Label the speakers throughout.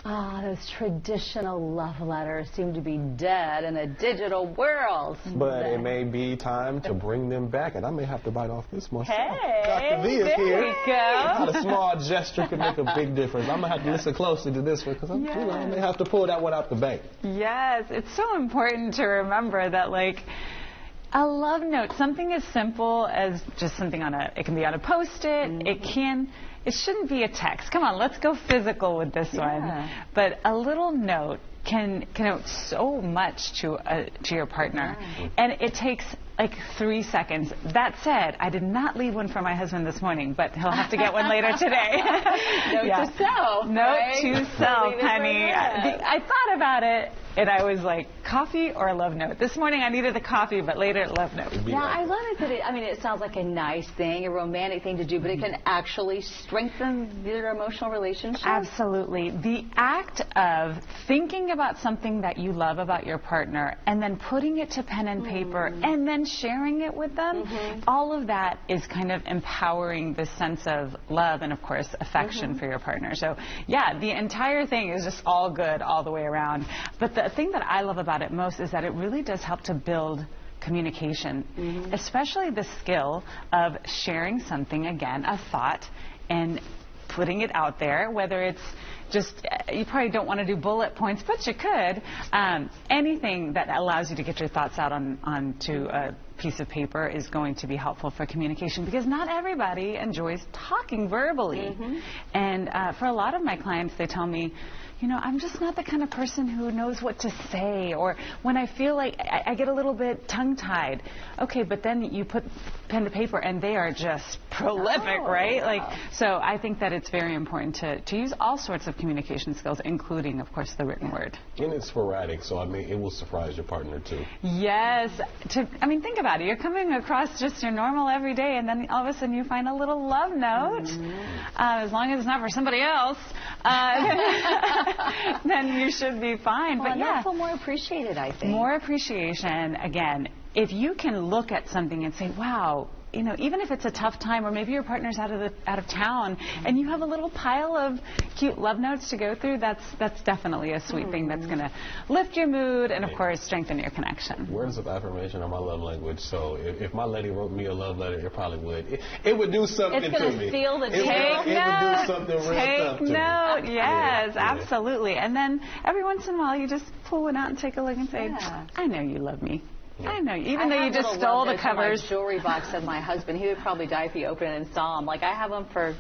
Speaker 1: Those traditional love letters seem to be dead in a digital world.
Speaker 2: But it may be time to bring them back, and I may have to bite off this myself.
Speaker 1: Hey,
Speaker 2: Dr. V is
Speaker 1: there
Speaker 2: here.
Speaker 1: we go.
Speaker 2: A small gesture can make a big difference. I'm going to have to listen closely to this one because I may have to pull that one out the bank.
Speaker 3: Yes, it's so important to remember that, like, a love note, something as simple as just something on it can be on a Post-it, it shouldn't be a text. Come on, let's go physical with this one. But a little note can connote so much to your partner. And it takes like 3 seconds. That said, I did not leave one for my husband this morning, but he'll have to get one later today.
Speaker 1: Note to self.
Speaker 3: Note to self, honey. I thought about it, and I was like, coffee or a love note? This morning I needed the coffee, but later love note.
Speaker 1: Yeah, I love it that it sounds like a nice thing, a romantic thing to do, but it can actually strengthen your emotional relationship.
Speaker 3: Absolutely. The act of thinking about something that you love about your partner and then putting it to pen and paper and then sharing it with them, all of that is kind of empowering this sense of love and, of course, affection for your partner. So, yeah, the entire thing is just all good all the way around. But the thing that I love about it most is that it really does help to build communication, especially the skill of sharing something, again, a thought, and putting it out there, whether it's just, you probably don't want to do bullet points, but you could. Anything that allows you to get your thoughts out onto a piece of paper is going to be helpful for communication, because not everybody enjoys talking verbally. And for a lot of my clients, they tell me, you know, I'm just not the kind of person who knows what to say, or when I feel like I get a little bit tongue-tied. Okay, but then you put pen to paper and they are just prolific, right? Like, so I think that it's very important to use all sorts of communication skills, including, of course, the written word.
Speaker 2: And it's sporadic, so I mean, it will surprise your partner too.
Speaker 3: Yes. I mean, think about it. You're coming across just your normal everyday, and then all of a sudden you find a little love note. As long as it's not for somebody else, then you should be fine.
Speaker 1: Well,
Speaker 3: but yeah,
Speaker 1: that's more appreciated, I think.
Speaker 3: More appreciation. Again, if you can look at something and say, wow, you know, even if it's a tough time, or maybe your partner's out of town, and you have a little pile of cute love notes to go through, that's definitely a sweet thing that's going to lift your mood and, of course, strengthen your connection.
Speaker 2: Words of affirmation are my love language, so if my lady wrote me a love letter, it probably would. It would do something to me.
Speaker 1: It's going to seal the deal.
Speaker 2: It would do something real tough to me.
Speaker 3: Take note, yes, absolutely. And then every once in a while, you just pull one out and take a look and say, I know you love me. I know, even though you just stole the covers.
Speaker 1: My jewelry box of my husband, he would probably die if he opened it and saw them. Like, I have them for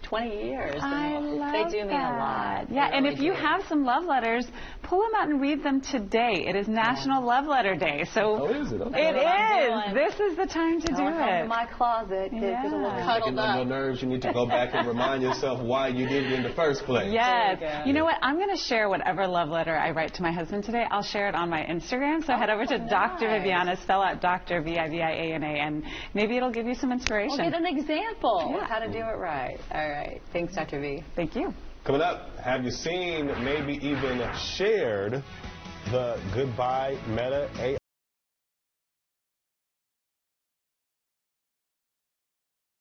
Speaker 1: 20 years.
Speaker 3: I love
Speaker 1: They do mean a lot.
Speaker 3: Yeah, and if you have some love letters, pull them out and read them today. It is National Love Letter Day. So
Speaker 2: is it? Okay.
Speaker 3: It is. This is the time to do it.
Speaker 1: In my closet, get a little cuddled up.
Speaker 2: On your nerves, you need to go back and remind yourself why you did it in the first place.
Speaker 3: Yes. You know what? I'm going to share whatever love letter I write to my husband today. I'll share it on my Instagram. So head over to Dr. Viviana, spell out Dr. Viviana, and maybe it'll give you some inspiration.
Speaker 1: We'll get an example of how to do it right. All right. Thanks, Dr. V.
Speaker 3: Thank you.
Speaker 2: Coming up, have you seen, maybe even shared, the Goodbye Meta AI?